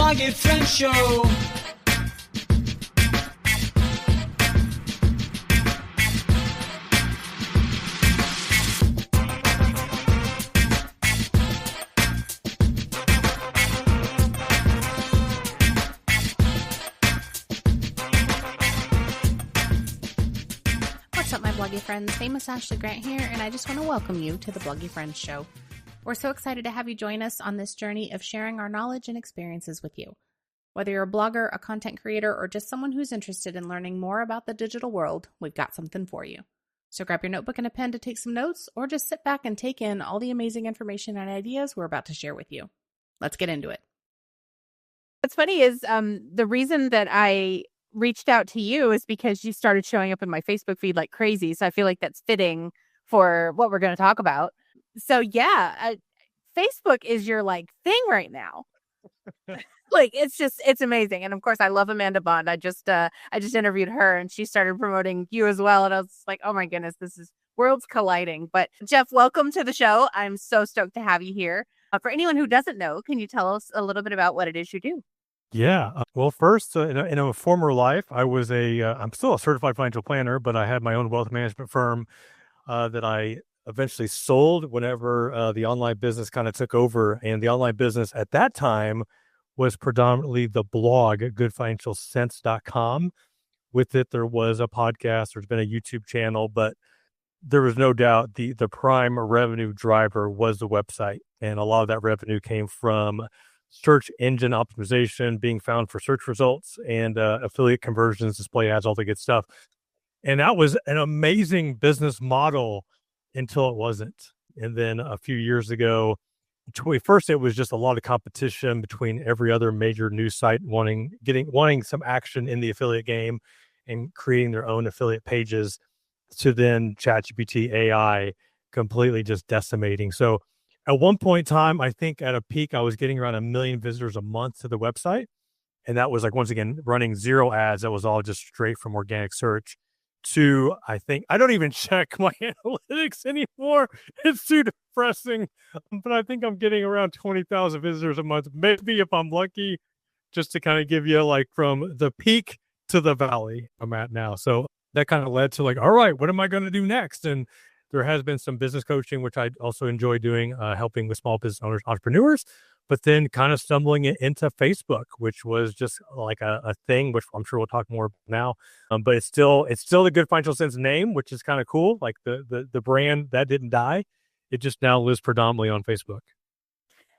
Bloggy Friends Show. What's up, my Bloggy friends? Famous Ashley Grant here, and I just want to welcome you to the Bloggy Friends Show. We're so excited to have you join us on this journey of sharing our knowledge and experiences with you. Whether you're a blogger, a content creator, or just someone who's interested in learning more about the digital world, we've got something for you. So grab your notebook and a pen to take some notes, or just sit back and take in all the amazing information and ideas we're about to share with you. Let's get into it. What's funny is the reason that I reached out to you is because you started showing up in my Facebook feed like crazy. So I feel like that's fitting for what we're going to talk about. So yeah, Facebook is your like thing right now. Like it's amazing. And of course I love Amanda Bond. I just interviewed her and she started promoting you as well. And I was like, oh my goodness, this is worlds colliding. But Jeff, welcome to the show. I'm so stoked to have you here. For anyone who doesn't know, can you tell us a little bit about what it is you do? Yeah. Well, first, in a former life, I was I'm still a certified financial planner, but I had my own wealth management firm that I eventually sold whenever the online business kind of took over. And the online business at that time was predominantly the blog, goodfinancialsense.com. With it, there was a podcast, there's been a YouTube channel, but there was no doubt the prime revenue driver was the website. And a lot of that revenue came from search engine optimization, being found for search results, and affiliate conversions, display ads, all the good stuff. And that was an amazing business model until it wasn't. And then a few years ago, first it was just a lot of competition between every other major news site wanting some action in the affiliate game and creating their own affiliate pages, to then ChatGPT AI completely just decimating. So at one point in time, I think at a peak, I was getting around 1 million visitors a month to the website. And that was like, once again, running zero ads. That was all just straight from organic search to, I don't even check my analytics anymore. It's too depressing. But I think I'm getting around 20,000 visitors a month, maybe if I'm lucky, just to kind of give you like from the peak to the valley I'm at now. So that kind of led to like, all right, what am I going to do next? And there has been some business coaching, which I also enjoy doing, helping with small business owners, entrepreneurs, but then kind of stumbling into Facebook, which was just like a thing, which I'm sure we'll talk more about now. But it's still the Good Financial Sense name, which is kind of cool. Like the brand that didn't die. It just now lives predominantly on Facebook.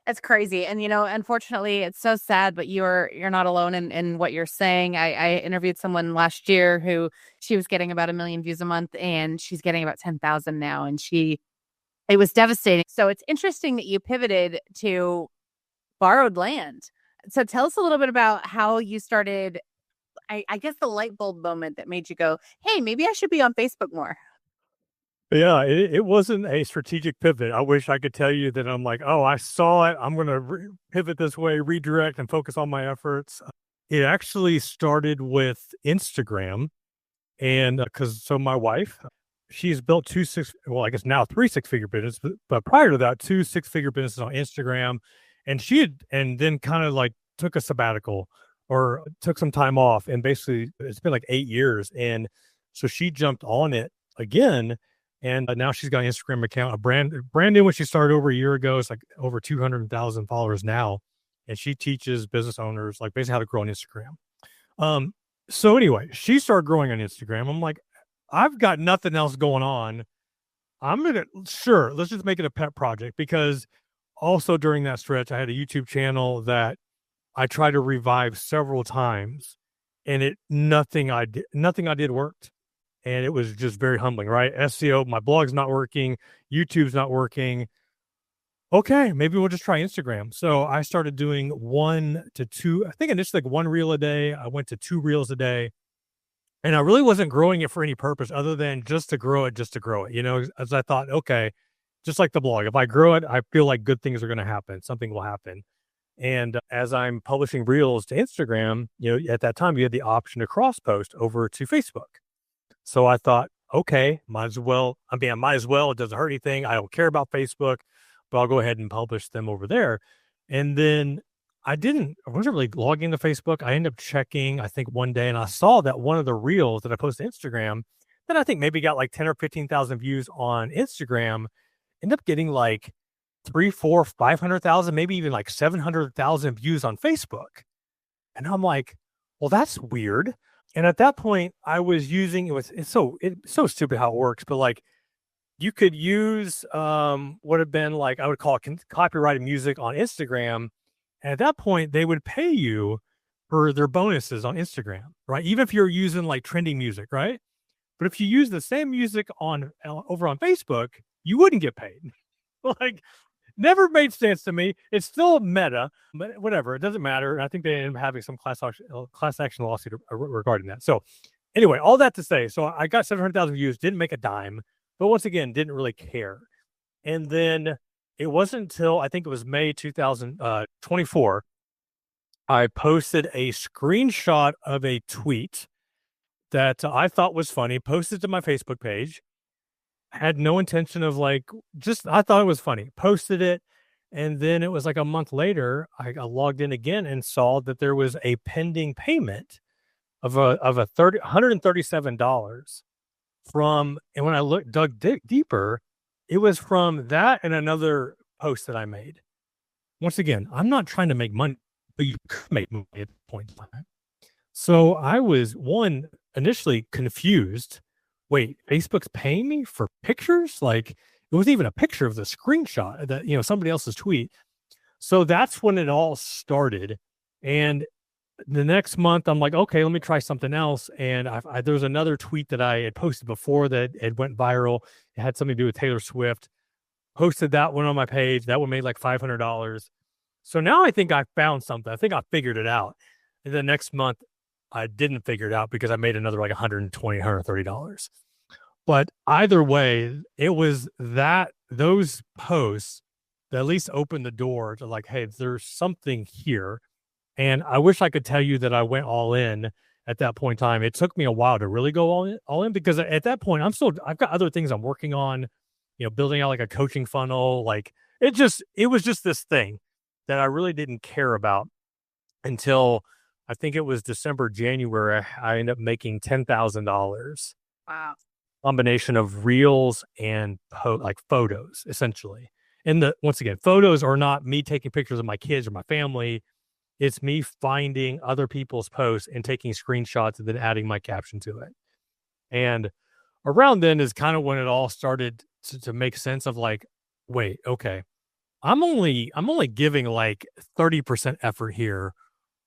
That's crazy. And, unfortunately, it's so sad, but you're not alone in what you're saying. I interviewed someone last year who she was getting about 1 million views a month, and she's getting about 10,000 now. And it was devastating. So it's interesting that you pivoted to borrowed land. So tell us a little bit about how you started, I guess the light bulb moment that made you go, hey, maybe I should be on Facebook more. Yeah, it wasn't a strategic pivot. I wish I could tell you that I'm like, oh, I saw it, I'm going to pivot this way, redirect and focus on my efforts. It actually started with Instagram. And so my wife, she's built three six-figure businesses, but prior to that, 2 6-figure businesses on Instagram. And then kind of like took a sabbatical or took some time off. And basically it's been like 8 years. And so she jumped on it again. And now she's got an Instagram account, a brand new when she started over a year ago. It's like over 200,000 followers now. And she teaches business owners like basically how to grow on Instagram. So anyway, she started growing on Instagram. I'm like, I've got nothing else going on. Let's just make it a pet project, because also during that stretch, I had a YouTube channel that I tried to revive several times, and nothing I did worked. And it was just very humbling, right? SEO, my blog's not working. YouTube's not working. Okay, maybe we'll just try Instagram. So I started doing 1 to 2, I think initially like 1 reel a day. I went to 2 reels a day. And I really wasn't growing it for any purpose other than just to grow it. As I thought, okay, just like the blog, if I grow it, I feel like good things are going to happen. Something will happen. And as I'm publishing reels to Instagram, at that time, you had the option to cross post over to Facebook. So I thought, okay, might as well. It doesn't hurt anything. I don't care about Facebook, but I'll go ahead and publish them over there. And then I wasn't really logging into Facebook. I ended up checking, I think one day, and I saw that one of the reels that I posted to Instagram that I think maybe got like 10 or 15,000 views on Instagram ended up getting like three, four, 500,000, maybe even like 700,000 views on Facebook. And I'm like, well, that's weird. And at that point, I was using it's so stupid how it works, but like you could use would have been like I would call it copyrighted music on Instagram. And at that point, they would pay you for their bonuses on Instagram, right? Even if you're using like trending music, right? But if you use the same music on over on Facebook, you wouldn't get paid. Like never made sense to me. It's still meta, but whatever. It doesn't matter. And I think they ended up having some class action lawsuit regarding that. So anyway, all that to say, so I got 700,000 views, didn't make a dime, but once again, didn't really care. And then it wasn't until I think it was May 2024, I posted a screenshot of a tweet that I thought was funny, posted to my Facebook page, had no intention of like, just I thought it was funny, posted it. And then it was like a month later, I logged in again and saw that there was a pending payment of a $137 from, and when I dug deeper, it was from that and another post that I made. Once again, I'm not trying to make money, but you could make money at the point in time. So I was initially confused. Wait, Facebook's paying me for pictures? Like it wasn't even a picture of the screenshot that, somebody else's tweet. So that's when it all started. And the next month I'm like, okay, let me try something else. And there was another tweet that I had posted before that it went viral. It had something to do with Taylor Swift. Posted that one on my page. That one made like $500. So now I think I found something. I think I figured it out. And the next month I didn't figure it out because I made another like $120, $130. But either way, it was those posts that at least opened the door to like, hey, there's something here. And I wish I could tell you that I went all in at that point in time. It took me a while to really go all in because at that point I've got other things I'm working on, building out like a coaching funnel. Like it was just this thing that I really didn't care about until I think it was December, January. I ended up making $10,000. Wow. Combination of reels and like photos, essentially. And once again, photos are not me taking pictures of my kids or my family. It's me finding other people's posts and taking screenshots and then adding my caption to it. And around then is kind of when it all started to make sense of like, wait, okay, I'm only giving like 30% effort here.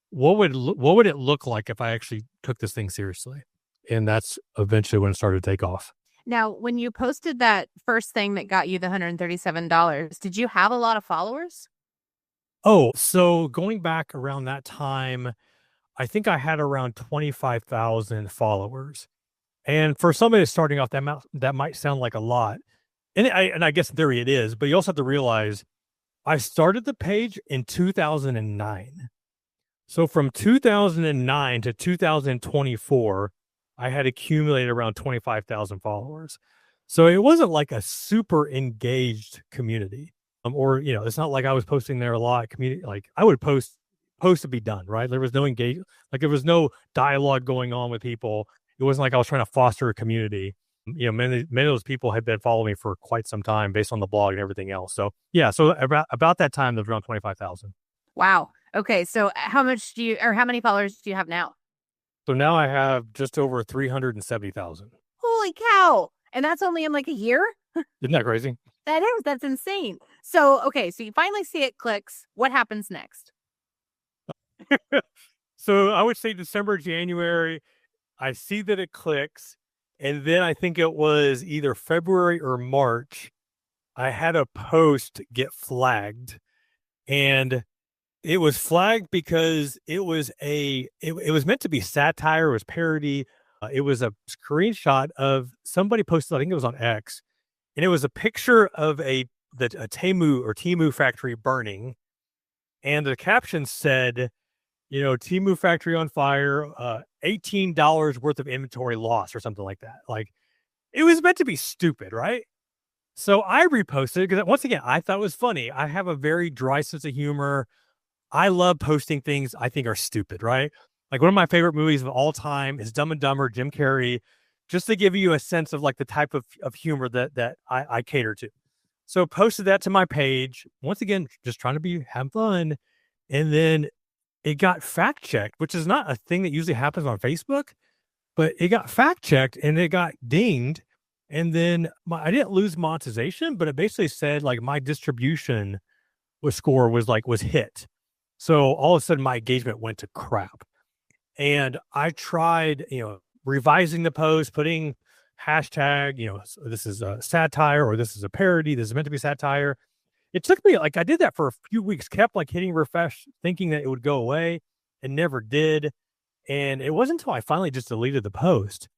What would it look like if I actually took this thing seriously? And that's eventually when it started to take off. Now, when you posted that first thing that got you the $137, did you have a lot of followers? Oh, so going back around that time, I think I had around 25,000 followers. And for somebody starting off, that might sound like a lot. And I guess in theory it is, but you also have to realize I started the page in 2009. So from 2009 to 2024, I had accumulated around 25,000 followers. So it wasn't like a super engaged community. Or, it's not like I was posting there a lot. Community, like I would post to be done, right? There was no there was no dialogue going on with people. It wasn't like I was trying to foster a community. Many of those people had been following me for quite some time based on the blog and everything else. So yeah, so about that time, there was around 25,000. Wow. Okay. So how many followers do you have now? So now I have just over 370,000. Holy cow. And that's only in like a year? Isn't that crazy? That is. That's insane. So, okay. So you finally see it clicks. What happens next? So I would say December, January, I see that it clicks. And then I think it was either February or March, I had a post get flagged. And it was flagged because it was it was meant to be satire, it was parody. It was a screenshot of somebody posted, I think it was on X, and it was a picture of a Temu factory burning. And the caption said, Temu factory on fire, $18 worth of inventory loss or something like that. Like it was meant to be stupid, right? So I reposted it because once again, I thought it was funny. I have a very dry sense of humor. I love posting things I think are stupid, right? Like one of my favorite movies of all time is Dumb and Dumber, Jim Carrey, just to give you a sense of like the type of humor that I cater to. So posted that to my page. Once again, just trying to have fun. And then it got fact checked, which is not a thing that usually happens on Facebook, but it got fact checked and it got dinged. And then I didn't lose monetization, but it basically said like my distribution score was hit. So all of a sudden my engagement went to crap. And I tried, revising the post, putting hashtag, so this is a satire or this is a parody. This is meant to be satire. It took me I did that for a few weeks, kept like hitting refresh, thinking that it would go away. It never did. And it wasn't until I finally just deleted the post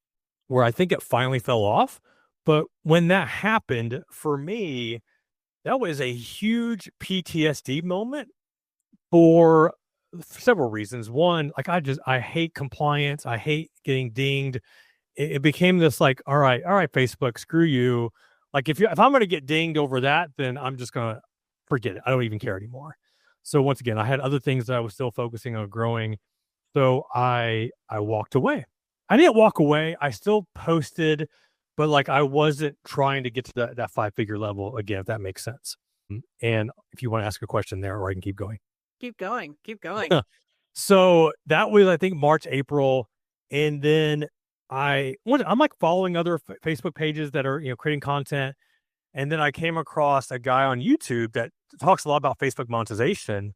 where I think it finally fell off. But when that happened for me, that was a huge PTSD moment for several reasons. One, I hate compliance. I hate getting dinged. It became this all right, Facebook, screw you. Like if I'm going to get dinged over that, then I'm just going to forget it. I don't even care anymore. So once again, I had other things that I was still focusing on growing. So I walked away. I didn't walk away. I still posted, but I wasn't trying to get to that 5-figure level again, if that makes sense. And if you want to ask a question there, or I can keep going. Keep going. So that was, I think, March, April. And then I'm following other Facebook pages that are, creating content. And then I came across a guy on YouTube that talks a lot about Facebook monetization.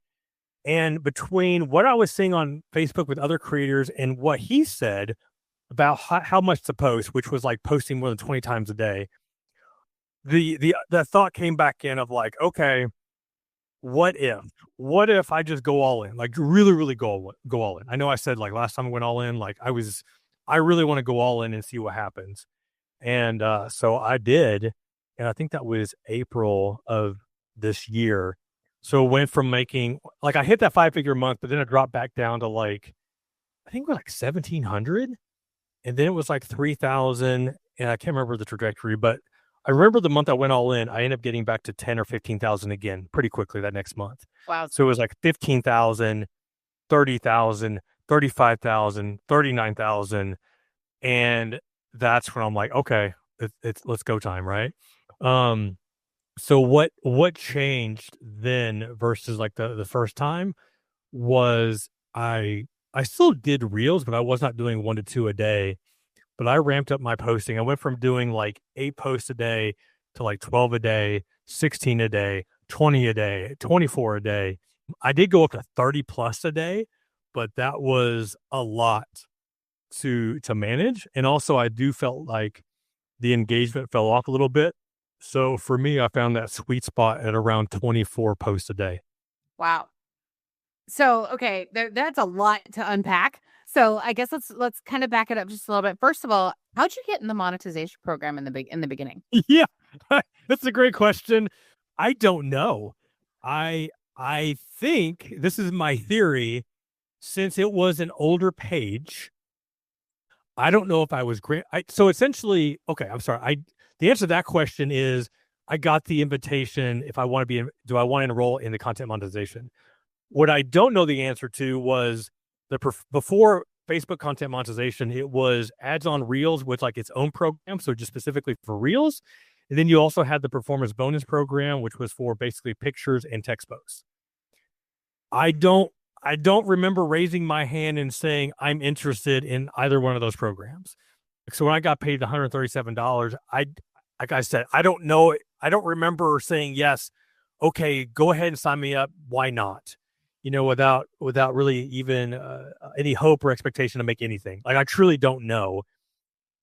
And between what I was seeing on Facebook with other creators and what he said about how much to post, which was like posting more than 20 times a day, the thought came back in of okay, what if I just go all in, really, really go all in? I know I said last time I went all in, I really want to go all in and see what happens. And so I did. And I think that was April of this year. So it went from making, I hit that 5-figure month, but then it dropped back down to I think it was 1,700. And then it was 3,000. And I can't remember the trajectory, but I remember the month I went all in, I ended up getting back to 10 or 15,000 again pretty quickly that next month. Wow. So it was 15,000, 30,000, 35,000, 39,000. And that's when I'm okay, it's let's go time, right? So what changed then versus the first time was I still did reels, but I was not doing 1 to 2 a day. But I ramped up my posting. I went from doing 8 posts a day to 12 a day, 16 a day, 20 a day, 24 a day. I did go up to 30 plus a day, but that was a lot to manage. And also I do felt like the engagement fell off a little bit. So for me, I found that sweet spot at around 24 posts a day. Wow. So, okay, that's a lot to unpack. So I guess let's kind of back it up just a little bit. First of all, how'd you get in the monetization program in the beginning? Yeah, that's a great question. I don't know. I think this is my theory. Since it was an older page, I don't know if I was great. So essentially, okay, I'm sorry. The answer to that question is I got the invitation. If I want to do I want to enroll in the content monetization? What I don't know the answer to was before Facebook content monetization, it was ads on Reels with its own program, so just specifically for Reels. And then you also had the performance bonus program, which was for basically pictures and text posts. I don't remember raising my hand and saying I'm interested in either one of those programs. So when I got paid $137, like I said, I don't know. I don't remember saying yes. Okay, go ahead and sign me up. Why not? Without really even any hope or expectation to make anything. I truly don't know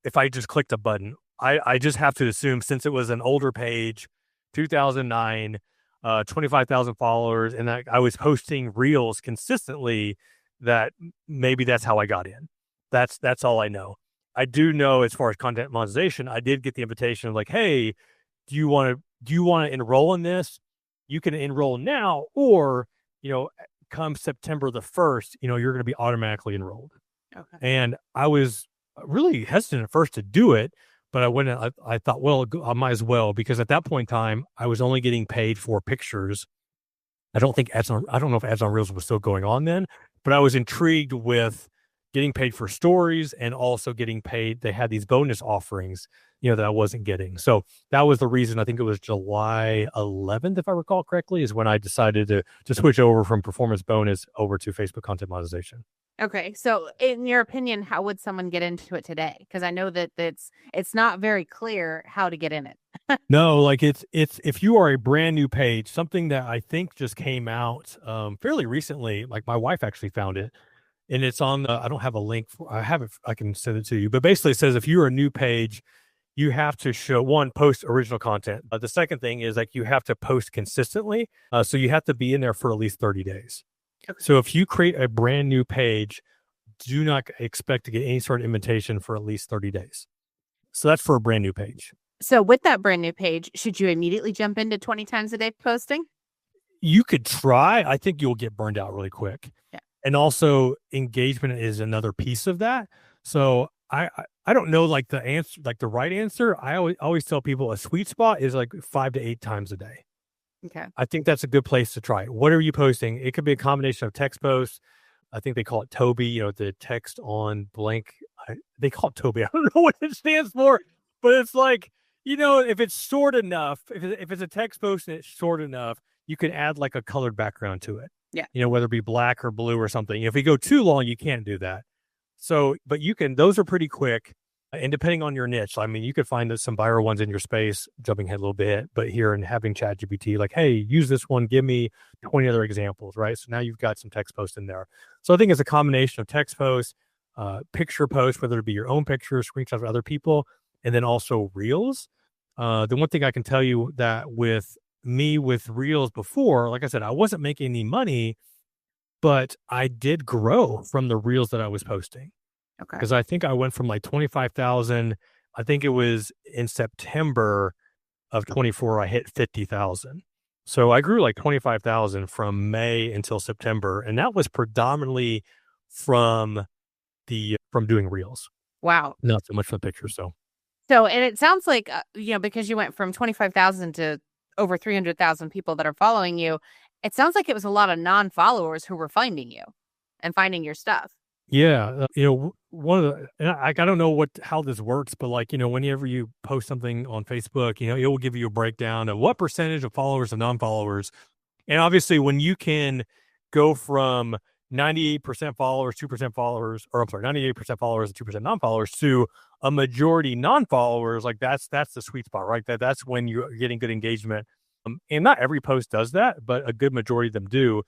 if I just clicked a button. I just have to assume, since it was an older page, 2009, 25,000 followers, and I was posting reels consistently, that maybe that's how I got in. That's all I know. I do know, as far as content monetization, I did get the invitation of hey, do you want to enroll in this? You can enroll now, or come September the 1st, you're going to be automatically enrolled. Okay. And I was really hesitant at first to do it, but I thought, well, I might as well, because at that point in time, I was only getting paid for pictures. I don't know if ads on Reels was still going on then, but I was intrigued with getting paid for stories and also getting paid. They had these bonus offerings, that I wasn't getting. So that was the reason. I think it was July 11th, if I recall correctly, is when I decided to switch over from performance bonus over to Facebook content monetization. Okay. So in your opinion, how would someone get into it today? Because I know that it's not very clear how to get in it. No, like it's if you are a brand new page, something that I think just came out fairly recently. Like my wife actually found it, and it's on. I don't have a link. I have it. I can send it to you. But basically, it says if you're a new page, you have to show one post original content. The second thing is like you have to post consistently. So you have to be in there for at least 30 days. Okay. So if you create a brand new page, do not expect to get any sort of invitation for at least 30 days. So that's for a brand new page. So with that brand new page, should you immediately jump into 20 times a day posting? You could try. I think you'll get burned out really quick. Yeah. And also engagement is another piece of that. So I don't know like the answer, like the right answer. I always tell people a sweet spot is like 5 to 8 times a day. Okay. I think that's a good place to try. What are you posting? It could be a combination of text posts. I think they call it Toby, the text on blank. They call it Toby. I don't know what it stands for, but it's like, if it's short enough, if it's a text post and it's short enough, you can add like a colored background to it. Yeah. Whether it be black or blue or something. If you go too long, you can't do that. So, but those are pretty quick. And depending on your niche, I mean, you could find some viral ones in your space, jumping ahead a little bit, but here and having ChatGPT, like, hey, use this one, give me 20 other examples, right? So now you've got some text posts in there. So I think it's a combination of text posts, picture posts, whether it be your own pictures, screenshots of other people, and then also Reels. The one thing I can tell you that with Reels before, like I said, I wasn't making any money, but I did grow from the Reels that I was posting. Okay. Because I think I went from like 25,000. I think it was in September of 24, I hit 50,000. So I grew like 25,000 from May until September. And that was predominantly from doing Reels. Wow. Not so much from pictures. So, and it sounds like, because you went from 25,000 to over 300,000 people that are following you, it sounds like it was a lot of non-followers who were finding you and finding your stuff. Yeah. One of the, and I don't know how this works, but like, whenever you post something on Facebook, it will give you a breakdown of what percentage of followers and non-followers. And obviously when you can go from 98% followers, 2% followers, or I'm sorry, 98% followers and 2% non-followers to a majority non-followers, like that's the sweet spot, right? That's when you're getting good engagement. And not every post does that, but a good majority of them do.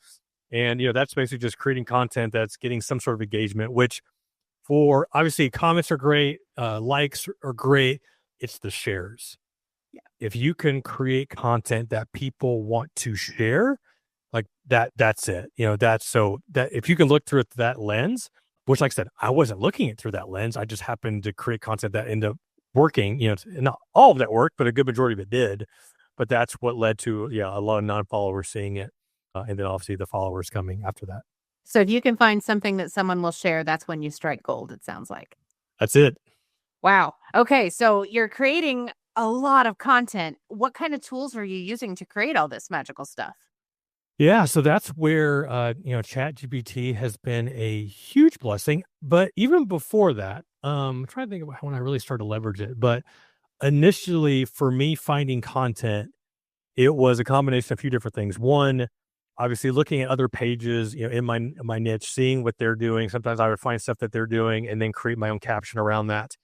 And, that's basically just creating content that's getting some sort of engagement, which for obviously comments are great. Likes are great. It's the shares. Yeah. If you can create content that people want to share, like that's it. That if you can look through it through that lens, which like I said, I wasn't looking at through that lens. I just happened to create content that ended up working, not all of that worked, but a good majority of it did. But that's what led to, a lot of non-followers seeing it. And then obviously the followers coming after that. So if you can find something that someone will share, that's when you strike gold, it sounds like. That's it. Wow. Okay. So you're creating a lot of content. What kind of tools are you using to create all this magical stuff? Yeah. So that's where, ChatGPT has been a huge blessing. But even before that, I'm trying to think about when I really started to leverage it. But initially for me finding content, it was a combination of a few different things. One, obviously looking at other pages, in my niche, seeing what they're doing. Sometimes I would find stuff that they're doing and then create my own caption around that.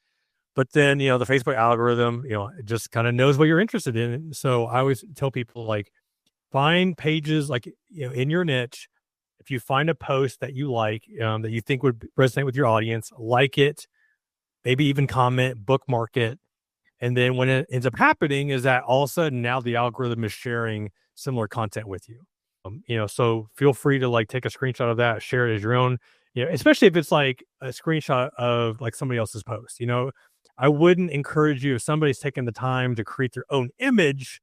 But then, the Facebook algorithm, it just kind of knows what you're interested in. So I always tell people like, find pages like, in your niche. If you find a post that you like, that you think would resonate with your audience, like it, maybe even comment, bookmark it. And then when it ends up happening is that all of a sudden now the algorithm is sharing similar content with you. So feel free to like take a screenshot of that, share it as your own, especially if it's like a screenshot of like somebody else's post. I wouldn't encourage you if somebody's taking the time to create their own image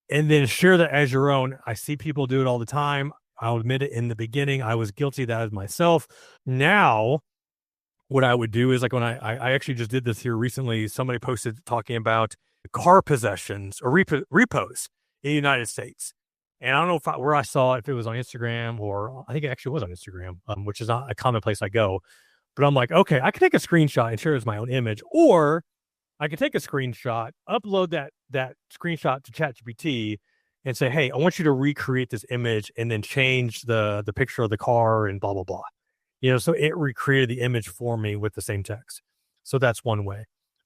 and then share that as your own. I see people do it all the time. I'll admit it, in the beginning, I was guilty of that as myself. Now, what I would do is like when I actually just did this here recently, somebody posted talking about car possessions or repos in the United States. And I don't know where I saw it, if it was on Instagram, or I think it actually was on Instagram, which is not a common place I go. But I'm like, okay, I can take a screenshot and share it as my own image, or I can take a screenshot, upload that screenshot to ChatGPT, and say, hey, I want you to recreate this image, and then change the picture of the car and blah blah blah. So it recreated the image for me with the same text. So that's one way.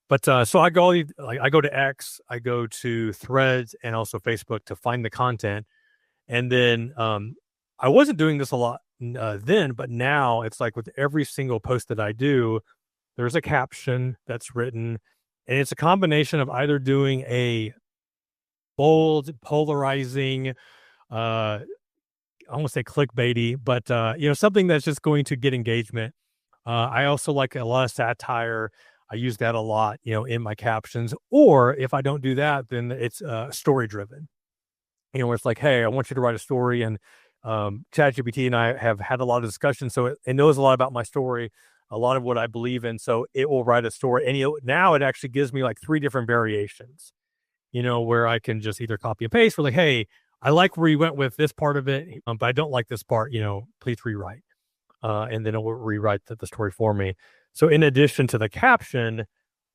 But so I go to X, I go to Threads, and also Facebook to find the content. And then I wasn't doing this a lot then, but now it's like with every single post that I do, there's a caption that's written, and it's a combination of either doing a bold, polarizing, I won't say clickbaity, but something that's just going to get engagement. I also like a lot of satire. I use that a lot, in my captions. Or if I don't do that, then it's story driven. Where it's like, hey, I want you to write a story, and ChatGPT and I have had a lot of discussion, so it knows a lot about my story, a lot of what I believe in. So it will write a story, and now it actually gives me like 3 different variations. Where I can just either copy and paste. For like, hey, I like where you went with this part of it, but I don't like this part. Please rewrite, and then it will rewrite the story for me. So in addition to the caption,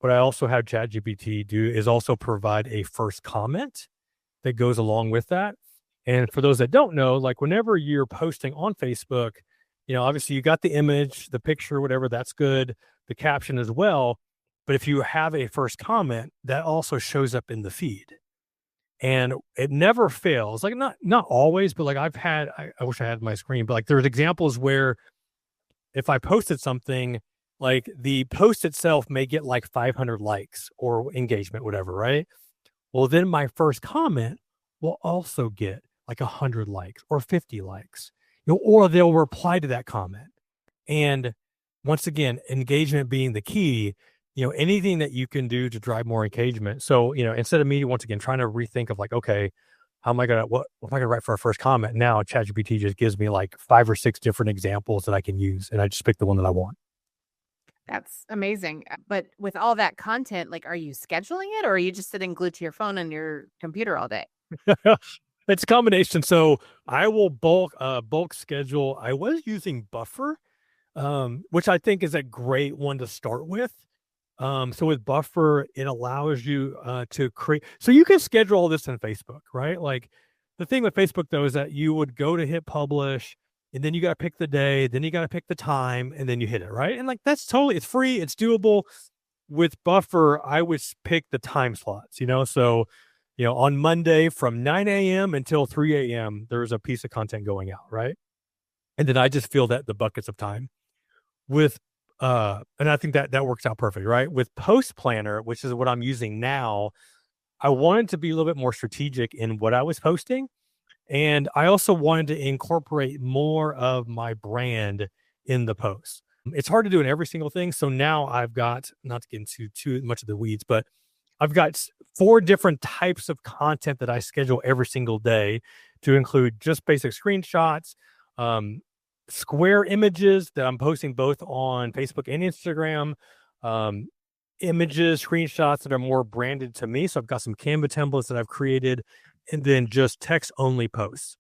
what I also have ChatGPT do is also provide a first comment that goes along with that. And for those that don't know, like whenever you're posting on Facebook, obviously you got the image, the picture, whatever, that's good, the caption as well. But if you have a first comment, that also shows up in the feed. And it never fails. Like not always, but like I wish I had my screen, but like there's examples where if I posted something, like the post itself may get like 500 likes or engagement, whatever, right? Well, then my first comment will also get like 100 likes or 50 likes, or they'll reply to that comment. And once again, engagement being the key, anything that you can do to drive more engagement. So, instead of me, once again, trying to rethink of like, okay, what am I going to write for a first comment? Now ChatGPT just gives me like 5 or 6 different examples that I can use, and I just pick the one that I want. That's amazing. But with all that content, like, are you scheduling it, or are you just sitting glued to your phone and your computer all day? It's a combination. So I will bulk schedule. I was using Buffer, which I think is a great one to start with. So with Buffer, it allows you to create. So you can schedule all this in Facebook, right? Like the thing with Facebook though is that you would go to hit publish, and then you got to pick the day, then you got to pick the time, and then you hit it, right? And like it's free, it's doable. With Buffer, I would pick the time slots, so on Monday from 9 a.m. until 3 a.m., there's a piece of content going out, right? And then I just fill the buckets of time with, and I think that works out perfect, right? With Post Planner, which is what I'm using now, I wanted to be a little bit more strategic in what I was posting. And I also wanted to incorporate more of my brand in the post. It's hard to do in every single thing. So now I've got, not to get into too much of the weeds, but I've got 4 different types of content that I schedule every single day, to include just basic screenshots, square images that I'm posting both on Facebook and Instagram, images, screenshots that are more branded to me. So I've got some Canva templates that I've created, and then just text only posts.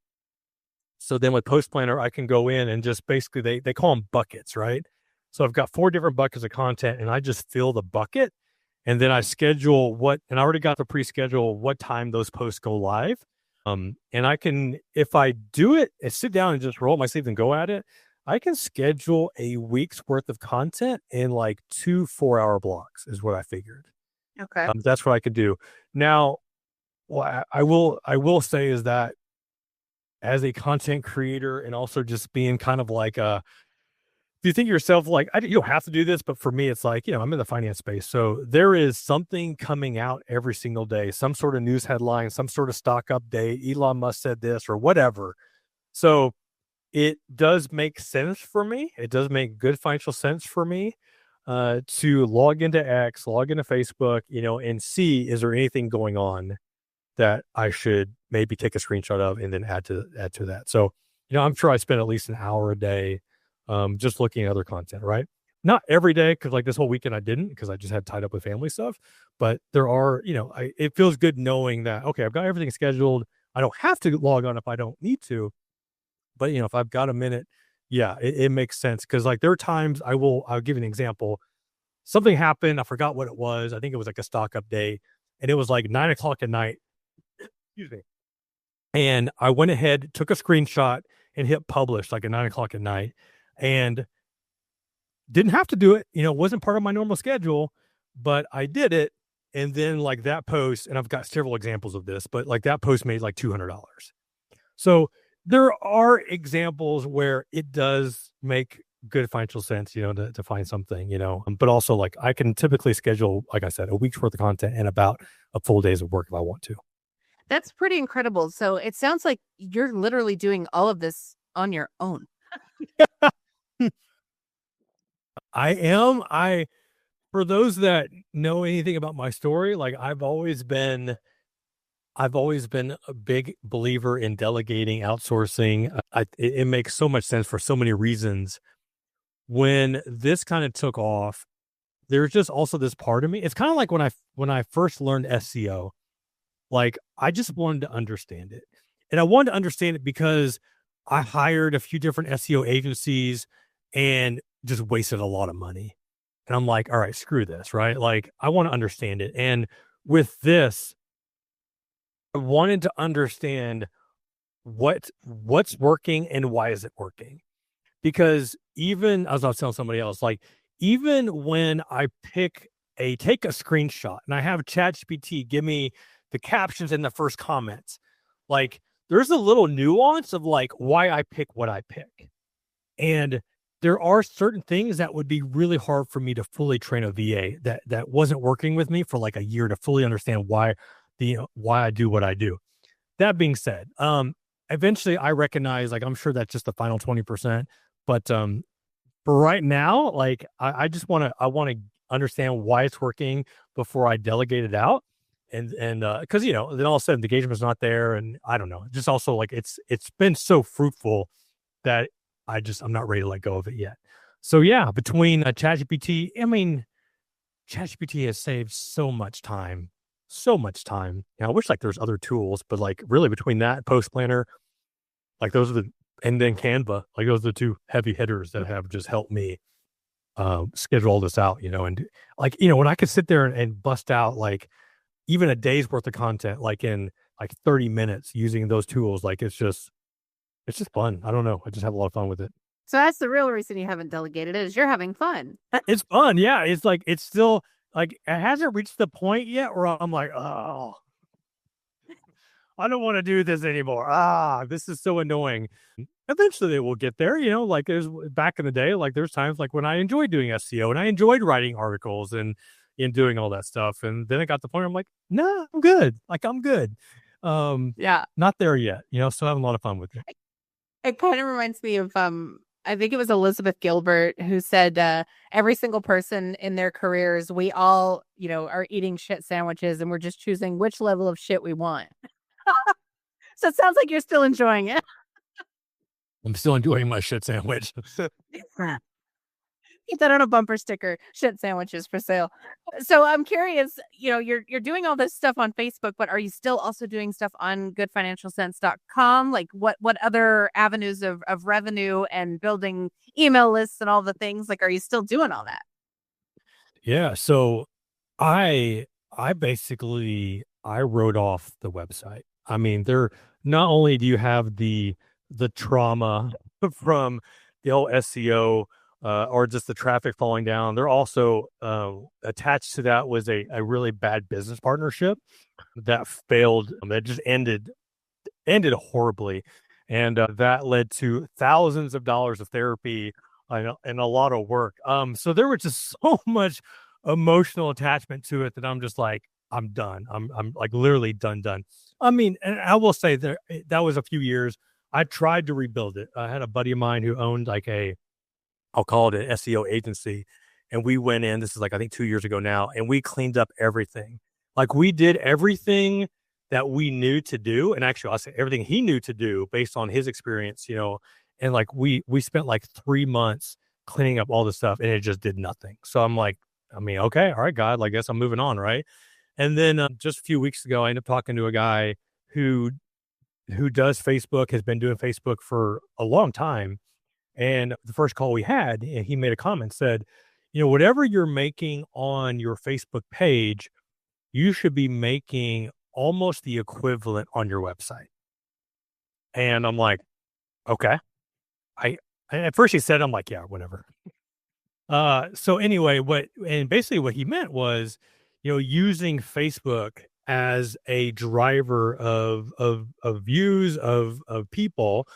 So then with Post Planner, I can go in and just basically, they call them buckets, right? So I've got 4 different buckets of content, and I just fill the bucket, and then I schedule and I already got the pre-schedule what time those posts go live. And I can, if I do it and sit down and just roll up my sleeves and go at it, I can schedule a week's worth of content in like 2 4-hour blocks is what I figured. Okay. That's what I could do. Now, what I will say is that as a content creator, and also just being kind of like if you think of yourself like, you don't have to do this, but for me, it's like, I'm in the finance space. So there is something coming out every single day, some sort of news headline, some sort of stock update. Elon Musk said this or whatever. So it does make sense for me. It does make good financial sense for me to log into X, log into Facebook, and see, is there anything going on that I should maybe take a screenshot of and then add to that. So, I'm sure I spend at least an hour a day just looking at other content, right? Not every day, because like this whole weekend I didn't, because I just had tied up with family stuff. But there are, it feels good knowing that, okay, I've got everything scheduled. I don't have to log on if I don't need to. But, if I've got a minute, yeah, it makes sense. Cause like there are times I'll give you an example. Something happened. I forgot what it was. I think it was like a stock update, and it was like 9 o'clock at night. Excuse me. And I went ahead, took a screenshot, and hit publish like at 9 o'clock at night, and didn't have to do it. It wasn't part of my normal schedule, but I did it. And then like that post, and I've got several examples of this, but like that post made like $200. So there are examples where it does make good financial sense, to find something, but also like I can typically schedule, like I said, a week's worth of content and about a full day's of work if I want to. That's pretty incredible. So it sounds like you're literally doing all of this on your own. I am. For those that know anything about my story, like I've always been a big believer in delegating, outsourcing. It makes so much sense for so many reasons. When this kind of took off, there's just also this part of me. It's kind of like when I first learned SEO, like I just wanted to understand it. And I wanted to understand it because I hired a few different SEO agencies and just wasted a lot of money. And I'm like, all right, screw this, right? Like I want to understand it. And with this, I wanted to understand what's working and why is it working? Because even as I was telling somebody else, like even when I take a screenshot and I have ChatGPT give me the captions in the first comments, like there's a little nuance of like why I pick what I pick. And there are certain things that would be really hard for me to fully train a VA that wasn't working with me for like a year to fully understand why I do what I do. That being said, eventually I recognize, like, I'm sure that's just the final 20%, but for right now, like I just I want to understand why it's working before I delegate it out. And because then all of a sudden the engagement's not there, and I don't know, just also like it's been so fruitful that I'm not ready to let go of it yet. So yeah, between ChatGPT, I mean, ChatGPT has saved so much time, so much time. I wish like there's other tools, but like really between that Post Planner, like those are and then Canva, like those are the two heavy hitters that have just helped me schedule all this out, and like, when I could sit there and bust out like even a day's worth of content, like in like 30 minutes using those tools, like it's just fun. I don't know. I just have a lot of fun with it. So that's the real reason you haven't delegated it is you're having fun. It's fun. Yeah. It's like, it's still like, it hasn't reached the point yet where I'm like, oh, I don't want to do this anymore. This is so annoying. Eventually they will get there, like there's back in the day, like there's times like when I enjoyed doing SEO and I enjoyed writing articles and doing all that stuff. And then it got to the point where I'm like, no, I'm good. Like I'm good. Yeah. Not there yet, still having a lot of fun with it. It kind of reminds me of I think it was Elizabeth Gilbert who said every single person in their careers, we all, are eating shit sandwiches and we're just choosing which level of shit we want. So it sounds like you're still enjoying it. I'm still enjoying my shit sandwich. Get that on a bumper sticker. Shit sandwiches for sale. So I'm curious, you're doing all this stuff on Facebook, but are you still also doing stuff on goodfinancialsense.com? Like what other avenues of revenue and building email lists and all the things? Like, are you still doing all that? Yeah. So I basically I wrote off the website. I mean, not only do you have the trauma from the whole SEO or just the traffic falling down, they're also attached to that was a really bad business partnership that failed. That just ended horribly, and that led to thousands of dollars of therapy and a lot of work. So there was just so much emotional attachment to it that I'm just like, I'm done. I'm like literally done. I mean, and I will say that was a few years. I tried to rebuild it. I had a buddy of mine who owned like I'll call it an SEO agency. And we went in, this is like, I think 2 years ago now, and we cleaned up everything. Like we did everything that we knew to do. And actually I'll say everything he knew to do based on his experience, and like we spent like 3 months cleaning up all this stuff and it just did nothing. So I'm like, I mean, okay, all right, God, I guess I'm moving on. Right. And then just a few weeks ago, I ended up talking to a guy who who does Facebook, has been doing Facebook for a long time. And the first call we had, he made a comment, said, whatever you're making on your Facebook page, you should be making almost the equivalent on your website. And I'm like, okay. I at first he said, I'm like, yeah, whatever. So anyway, basically what he meant was, using Facebook as a driver of views of people,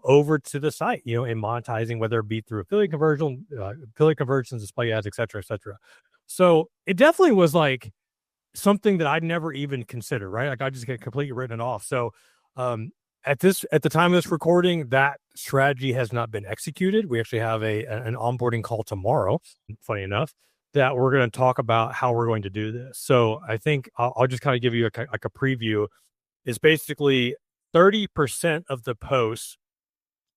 over to the site, and monetizing, whether it be through affiliate conversions, display ads, et cetera, et cetera. So it definitely was like something that I'd never even considered, right? Like I just get completely written it off. So at the time of this recording, that strategy has not been executed. We actually have an onboarding call tomorrow, funny enough, that we're going to talk about how we're going to do this. So I think I'll just kind of give you a preview. Is basically 30% of the posts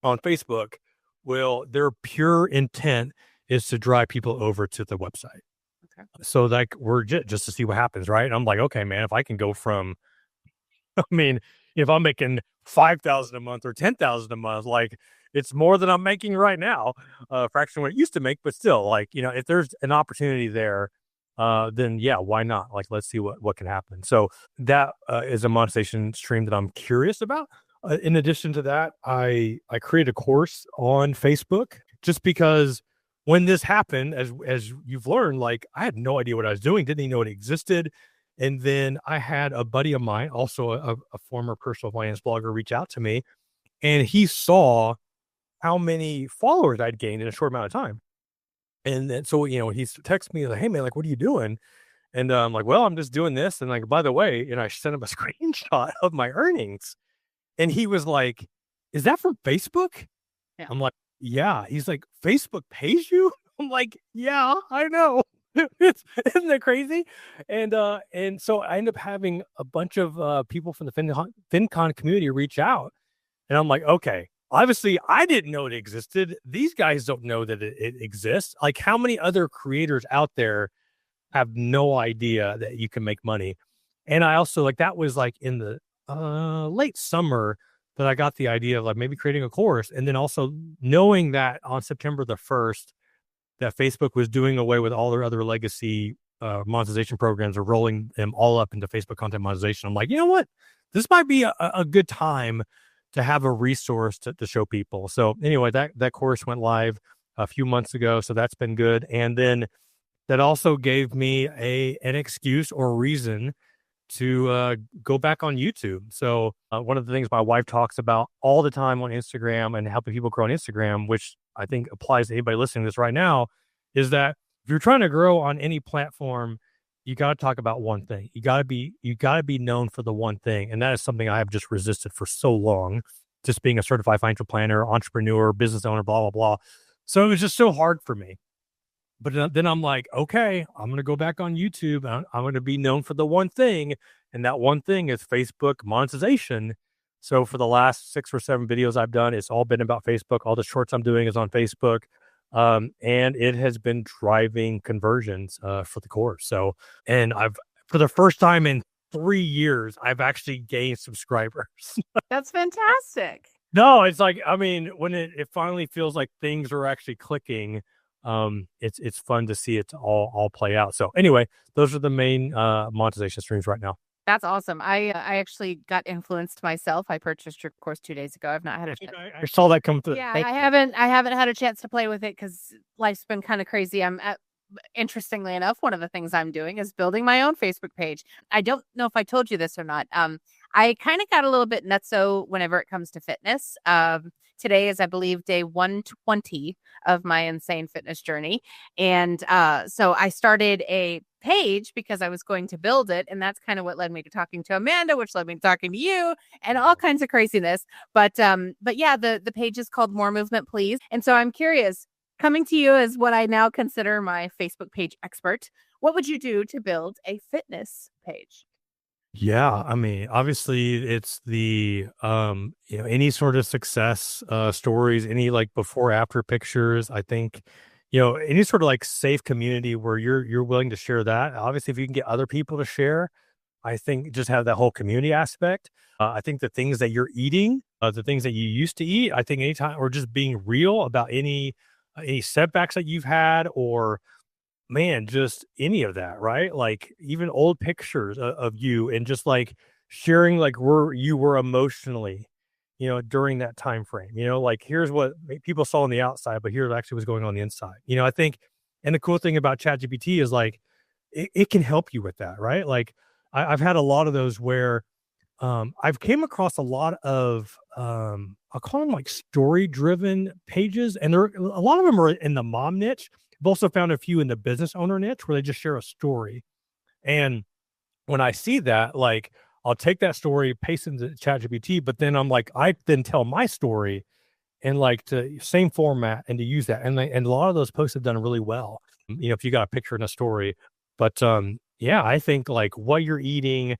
on Facebook their pure intent is to drive people over to the website. Okay. So like we're just to see what happens, right? And I'm like, okay, man, if I can go from, if I'm making 5,000 a month or 10,000 a month, like it's more than I'm making right now, fraction of what it used to make, but still, like, if there's an opportunity there, then yeah, why not? Like, let's see what can happen. So that is a monetization stream that I'm curious about. In addition to that, I created a course on Facebook just because when this happened, as you've learned, like I had no idea what I was doing, didn't even know it existed. And then I had a buddy of mine, also a former personal finance blogger, reach out to me, and he saw how many followers I'd gained in a short amount of time. And then, so, he texted me like, hey man, like, what are you doing? And I'm like, well, I'm just doing this. And like, by the way, I sent him a screenshot of my earnings. And he was like, is that from Facebook? Yeah. I'm like, yeah. He's like, Facebook pays you? I'm like, yeah, I know. Isn't that crazy? And so I end up having a bunch of people from the FinCon community reach out. And I'm like, okay, obviously I didn't know it existed. These guys don't know that it exists. Like, how many other creators out there have no idea that you can make money? And I also, like, that was like in the late summer that I got the idea of like maybe creating a course. And then also knowing that on September the 1st, that Facebook was doing away with all their other legacy monetization programs, or rolling them all up into Facebook content monetization. I'm like, you know what? This might be a good time to have a resource to show people. So anyway, that course went live a few months ago. So that's been good. And then that also gave me an excuse or reason to go back on YouTube. So one of the things my wife talks about all the time on Instagram and helping people grow on Instagram, which I think applies to anybody listening to this right now, is that if you're trying to grow on any platform, you got to talk about one thing. You got to be known for the one thing. And that is something I have just resisted for so long, just being a certified financial planner, entrepreneur, business owner, blah, blah, blah. So it was just so hard for me. But then I'm like, okay, I'm going to go back on YouTube. I'm going to be known for the one thing. And that one thing is Facebook monetization. So for the last 6 or 7 videos I've done, it's all been about Facebook. All the shorts I'm doing is on Facebook. And it has been driving conversions for the course. So, and for the first time in 3 years, I've actually gained subscribers. That's fantastic. No, it's like, when it finally feels like things are actually clicking, it's fun to see it all play out. So anyway, those are the main monetization streams right now. That's awesome. I actually got influenced myself. I purchased your course 2 days ago. I've not had a chance. I saw that come through. Yeah, I haven't had a chance to play with it because life's been kind of crazy. Interestingly enough, one of the things I'm doing is building my own Facebook page. I don't know if I told you this or not. I kind of got a little bit nutso whenever it comes to fitness. Today is, I believe, day 120 of my insane fitness journey. And so I started a page because I was going to build it. And that's kind of what led me to talking to Amanda, which led me to talking to you, and all kinds of craziness. But yeah, the page is called More Movement, Please. And so I'm curious, coming to you as what I now consider my Facebook page expert, what would you do to build a fitness page? Yeah, obviously it's the any sort of success stories, any like before after pictures. I think any sort of like safe community where you're willing to share that. Obviously, if you can get other people to share, I think just have that whole community aspect. I think the things that you're eating, the things that you used to eat, I think anytime, or just being real about any setbacks that you've had, or man, just any of that, right? Like even old pictures of you, and just like sharing like where you were emotionally, during that time frame. Like here's what people saw on the outside, but here's actually what's going on the inside. I think, and the cool thing about ChatGPT is like it can help you with that, right? Like I've had a lot of those where I've came across a lot of I'll call them like story driven pages, and there a lot of them are in the mom niche. I've also found a few in the business owner niche where they just share a story. And when I see that, like I'll take that story, paste it into ChatGPT, but then I'm like, I then tell my story and like to same format and to use that. And a lot of those posts have done really well. If you got a picture and a story. But yeah, I think like what you're eating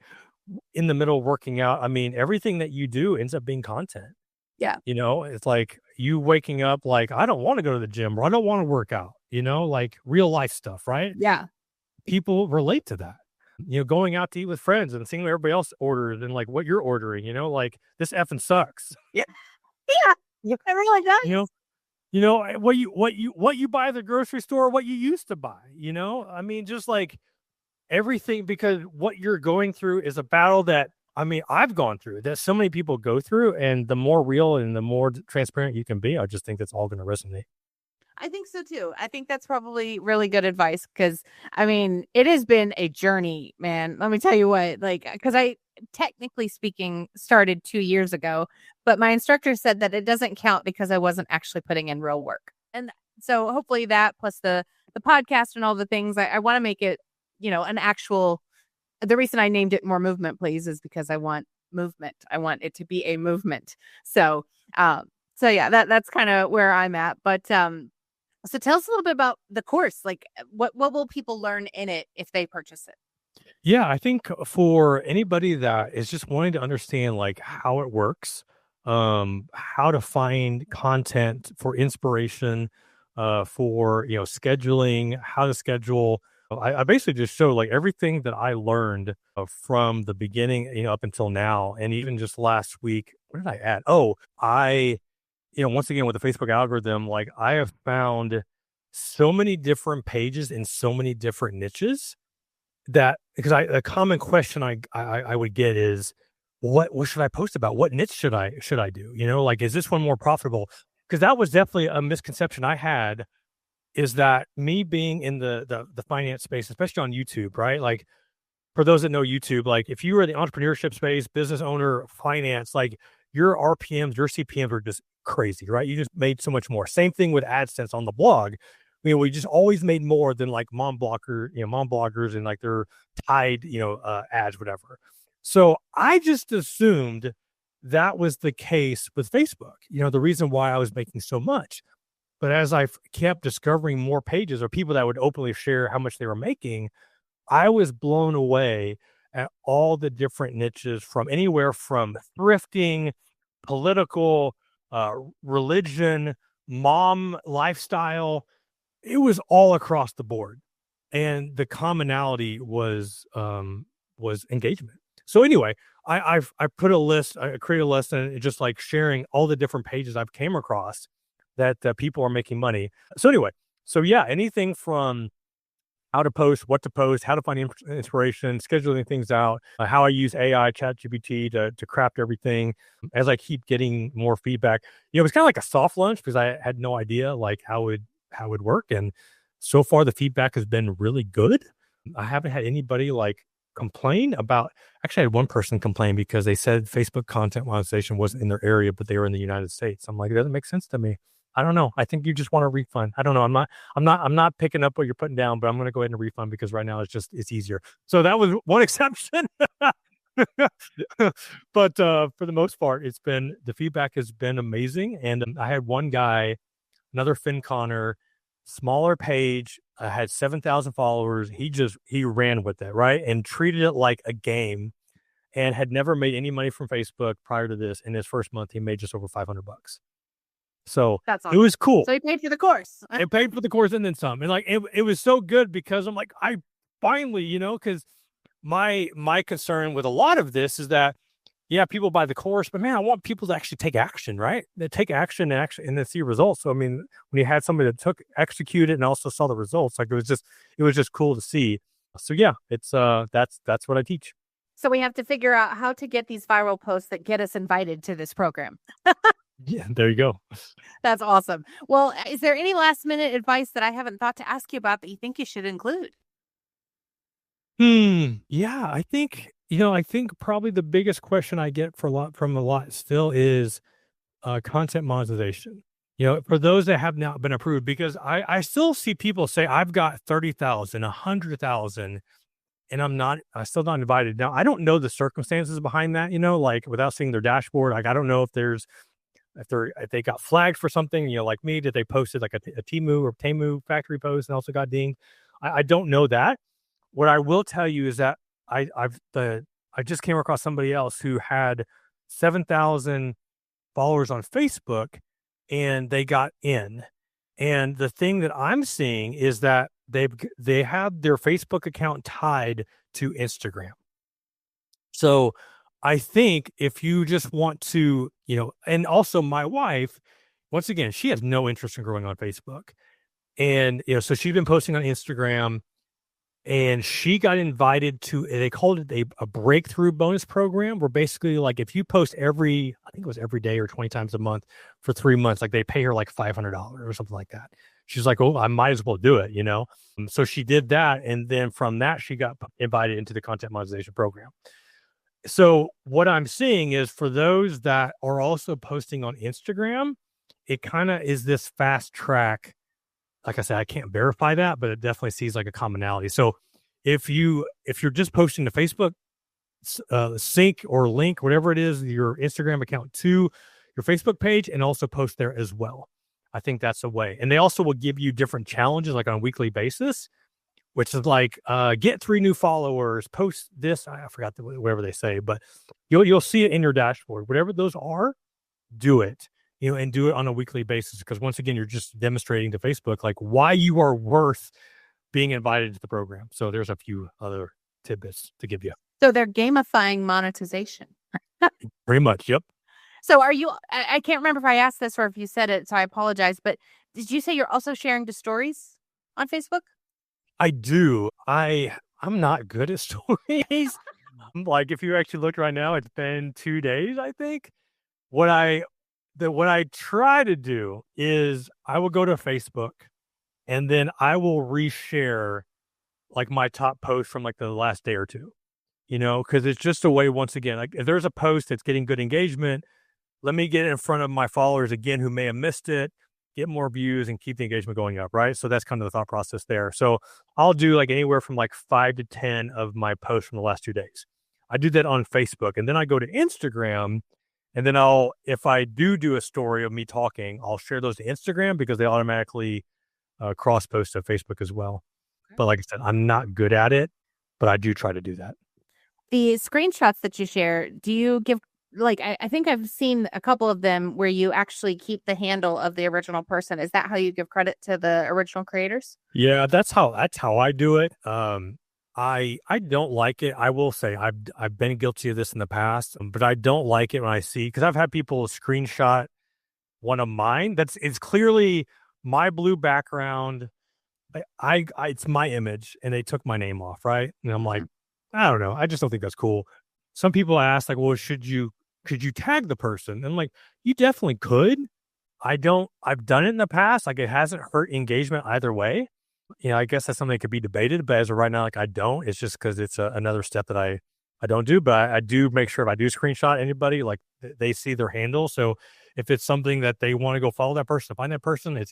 in the middle of working out, I mean, everything that you do ends up being content. Yeah. It's like you waking up like, I don't want to go to the gym, or I don't want to work out, like real life stuff, right? Yeah. People relate to that. Going out to eat with friends and seeing what everybody else orders and like what you're ordering, like this effing sucks. Yeah. Yeah. It really does. What you buy at the grocery store, what you used to buy, I mean, just like everything, because what you're going through is a battle that, I mean, I've gone through, that so many people go through, and the more real and the more transparent you can be, I just think that's all going to resonate. I think so too. I think that's probably really good advice, because I mean, it has been a journey, man. Let me tell you what, like, because I technically speaking started 2 years ago, but my instructor said that it doesn't count because I wasn't actually putting in real work. And so hopefully that plus the podcast and all the things, I want to make it, an actual, the reason I named it More Movement Please is because I want movement. I want it to be a movement. So yeah, that's kind of where I'm at. But so tell us a little bit about the course. Like what will people learn in it if they purchase it? Yeah, I think for anybody that is just wanting to understand like how it works, how to find content for inspiration, for scheduling, how to schedule. I basically just show like everything that I learned from the beginning, up until now, and even just last week. What did I add? Oh, once again with the Facebook algorithm, like I have found so many different pages in so many different niches, that because a common question I would get is, what should I post about? What niche should I do? Like, is this one more profitable? Because that was definitely a misconception I had, is that me being in the finance space, especially on YouTube, right? Like for those that know YouTube, like if you were in the entrepreneurship space, business owner, finance, like your RPMs, your CPMs are just crazy, right? You just made so much more. Same thing with AdSense on the blog. We just always made more than like mom bloggers and like their tied, ads, whatever. So I just assumed that was the case with Facebook, the reason why I was making so much. But as I kept discovering more pages or people that would openly share how much they were making, I was blown away at all the different niches, from anywhere from thrifting, political, religion, mom lifestyle. It was all across the board. And the commonality was engagement. So anyway, I put a list, I created a list, and just like sharing all the different pages I've came across that people are making money. So anyway, so yeah, anything from how to post, what to post, how to find inspiration, scheduling things out, how I use AI, ChatGPT to craft everything. As I keep getting more feedback, it was kind of like a soft launch because I had no idea like how it would work, and so far the feedback has been really good. I haven't had anybody like complain about. Actually, I had one person complain because they said Facebook content monetization wasn't in their area, but they were in the United States. I'm like, it doesn't make sense to me. I don't know. I think you just want a refund. I don't know. I'm not picking up what you're putting down, but I'm going to go ahead and refund because right now it's easier. So that was one exception. But for the most part, the feedback has been amazing. And I had one guy, another FinConner, smaller page, had 7,000 followers. He ran with it, right? And treated it like a game, and had never made any money from Facebook prior to this. In his first month, he made just over $500. So that's awesome. It was cool. So he paid for the course. It paid for the course and then some. And like, it was so good because I'm like, I finally, because my concern with a lot of this is that, yeah, people buy the course, but man, I want people to actually take action, right? They take action and then see results. So I mean, when you had somebody that executed and also saw the results, like it was just cool to see. So yeah, it's that's what I teach. So we have to figure out how to get these viral posts that get us invited to this program. Yeah, there you go. That's awesome. Well, is there any last minute advice that I haven't thought to ask you about that you think you should include? Yeah, I think probably the biggest question I get from a lot still is content monetization. For those that have not been approved, because I still see people say I've got 30,000, 100,000, and I still not invited. Now I don't know the circumstances behind that, like without seeing their dashboard. Like I don't know if they got flagged for something, like me, did they posted like a Timu or Temu factory post and also got dinged? I don't know that. What I will tell you is that I just came across somebody else who had 7,000 followers on Facebook and they got in. And the thing that I'm seeing is that they have their Facebook account tied to Instagram. So I think if you just want to, and also my wife, once again, she has no interest in growing on Facebook. And, so she's been posting on Instagram and she got invited to, they called it a breakthrough bonus program where basically like if you post I think it was every day or 20 times a month for 3 months, like they pay her like $500 or something like that. She's like, oh, I might as well do it. So she did that. And then from that, she got invited into the content monetization program. So what I'm seeing is for those that are also posting on Instagram, it kind of is this fast track. Like I said, I can't verify that, but it definitely sees like a commonality. So if you're just posting to Facebook, sync or link, whatever it is, your Instagram account to your Facebook page and also post there as well. I think that's a way. And they also will give you different challenges like on a weekly basis, which is like get 3 new followers, post this. I forgot whatever they say, but you'll see it in your dashboard. Whatever those are, do it. And do it on a weekly basis. Because once again, you're just demonstrating to Facebook like why you are worth being invited to the program. So there's a few other tidbits to give you. So they're gamifying monetization. Pretty much. Yep. So I can't remember if I asked this or if you said it, so I apologize, but did you say you're also sharing the stories on Facebook? I do. I'm not good at stories. Like if you actually look right now, it's been 2 days, I think. What I try to do is I will go to Facebook and then I will reshare like my top post from like the last day or two, because it's just a way, once again, like if there's a post that's getting good engagement, let me get it in front of my followers again who may have missed it, get more views and keep the engagement going up, right? So that's kind of the thought process there. So I'll do like anywhere from like 5 to 10 of my posts from the last 2 days. I do that on Facebook and then I go to Instagram. And then if I do a story of me talking, I'll share those to Instagram because they automatically cross post to Facebook as well. Okay. But like I said, I'm not good at it, but I do try to do that. The screenshots that you share, do you give, like, I think I've seen a couple of them where you actually keep the handle of the original person. Is that how you give credit to the original creators? Yeah, that's how I do it. I don't like it. I will say I've been guilty of this in the past, but I don't like it when I see, because I've had people screenshot one of mine. It's clearly my blue background. It's my image, and they took my name off, right? And I'm like, I don't know. I just don't think that's cool. Some people ask like, well, could you tag the person? And I'm like, you definitely could. I've done it in the past. Like it hasn't hurt engagement either way. I guess that's something that could be debated, but as of right now, like I don't. It's just because it's another step that I don't do. But I do make sure if I do screenshot anybody, like they see their handle. So if it's something that they want to go follow that person, find that person, they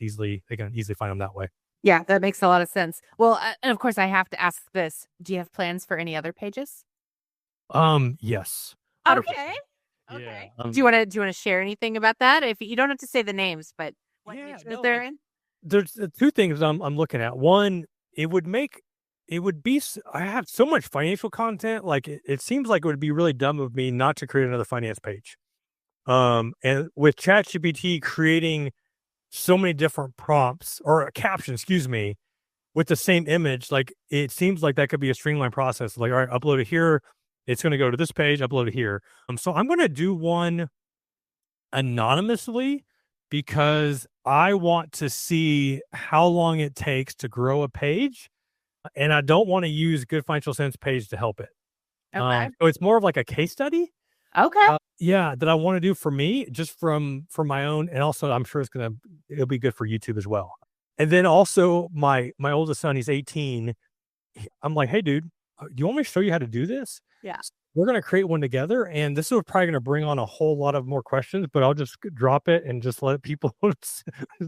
can easily find them that way. Yeah, that makes a lot of sense. Well, and of course, I have to ask this: do you have plans for any other pages? Yes. 100%. Okay. Okay. Yeah, do you want to share anything about that? If you don't have to say the names, but what niche they're in? There's 2 things I'm looking at. One, it would be, I have so much financial content. Like it seems like it would be really dumb of me not to create another finance page. And with ChatGPT creating so many different prompts or captions, excuse me, with the same image, like it seems like that could be a streamlined process. Like, all right, upload it here. It's going to go to this page, upload it here. So I'm going to do one anonymously because I want to see how long it takes to grow a page. And I don't want to use Good Financial Sense page to help it. Okay. So it's more of like a case study. Okay. That I want to do for me, just from my own, and also I'm sure it'll be good for YouTube as well. And then also my oldest son, he's 18. I'm like, hey, dude, do you want me to show you how to do this? Yeah. We're going to create one together, and this is probably going to bring on a whole lot of more questions, but I'll just drop it and just let people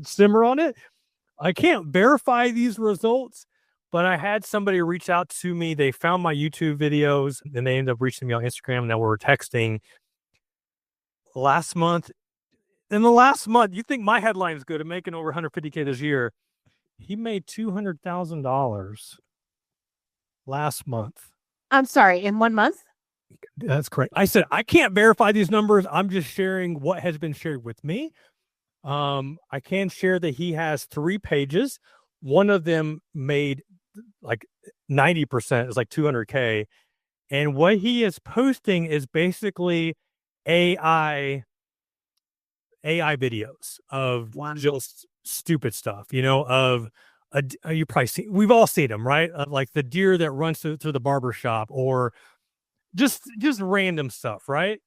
simmer on it. I can't verify these results, but I had somebody reach out to me. They found my YouTube videos, and they ended up reaching me on Instagram, and now we're texting. Last month, you think my headline is good at making over $150K this year. He made $200,000 last month. I'm sorry, in 1 month? That's correct. I said, I can't verify these numbers. I'm just sharing what has been shared with me. I can share that he has 3 pages. One of them made like 90%, is like 200K. And what he is posting is basically AI videos of just stupid stuff, you probably we've all seen them, right? Like the deer that runs through the barber shop, or just random stuff, right?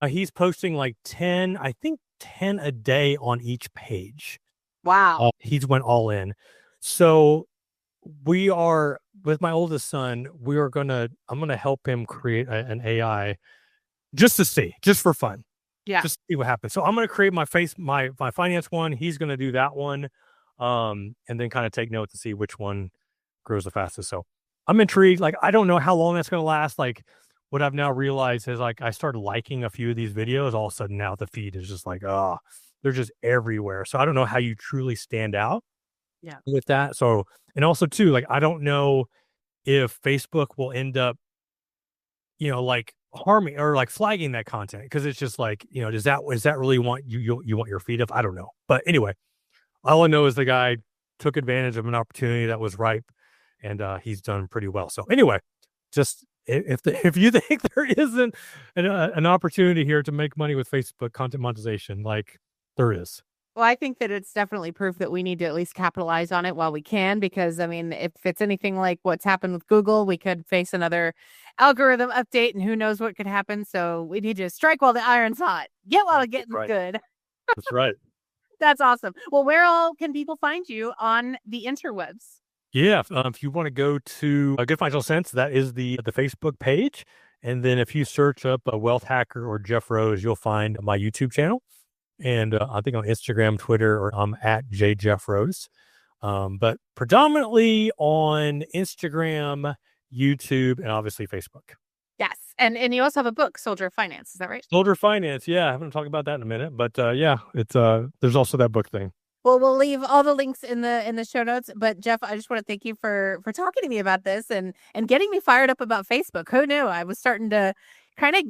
He's posting like 10 a day on each page. Wow. He's went all in. So we are, with my oldest son, I'm going to help him create an AI just to see, just for fun. Yeah. Just see what happens. So I'm going to create my finance one. He's going to do that one. And then kind of take note to see which one grows the fastest. So I'm intrigued. Like, I don't know how long that's going to last. Like, what I've now realized is, like, I started liking a few of these videos. All of a sudden now the feed is just like, they're just everywhere. So I don't know how you truly stand out with that. So, and also too, like, I don't know if Facebook will end up, like harming or like flagging that content, because it's just like, is that really what you want your feed of? I don't know. But anyway, all I know is the guy took advantage of an opportunity that was ripe, and he's done pretty well. So anyway, just if you think there isn't an opportunity here to make money with Facebook content monetization, like, there is. Well, I think that it's definitely proof that we need to at least capitalize on it while we can, because, I mean, if it's anything like what's happened with Google, we could face another algorithm update, and who knows what could happen. So we need to strike while the iron's hot, get while the getting's good. That's right. That's awesome. Well, where all can people find you on the interwebs? Yeah, if you want to go to Good Financial Sense, that is the Facebook page. And then if you search up a Wealth Hacker or Jeff Rose, you'll find my YouTube channel. And I think on Instagram, Twitter, or I'm at JJeffRose. But predominantly on Instagram, YouTube, and obviously Facebook. Yes. And you also have a book, Soldier of Finance. Is that right? Soldier of Finance. Yeah, I'm going to talk about that in a minute. But it's there's also that book thing. Well, we'll leave all the links in the show notes. But Jeff, I just want to thank you for talking to me about this and getting me fired up about Facebook. Who knew? I was starting to kind of,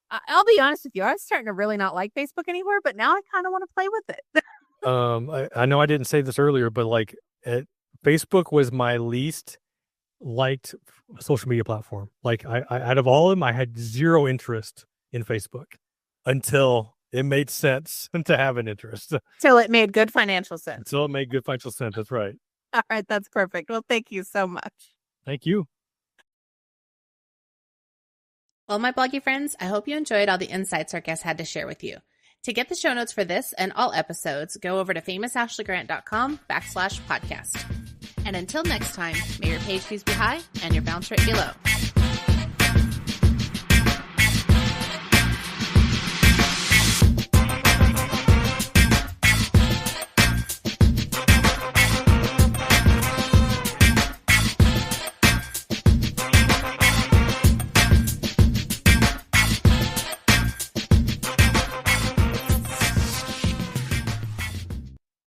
I'll be honest with you, I was starting to really not like Facebook anymore, but now I kind of want to play with it. I know I didn't say this earlier, but like Facebook was my least liked social media platform. Like, I out of all of them, I had zero interest in Facebook until it made sense to have an interest. Till it made good financial sense. Until it made good financial sense. That's right. All right. That's perfect. Well, thank you so much. Thank you. Well, my bloggy friends, I hope you enjoyed all the insights our guest had to share with you. To get the show notes for this and all episodes, go over to famousashleygrant.com/podcast. And until next time, may your page views be high and your bounce rate be low.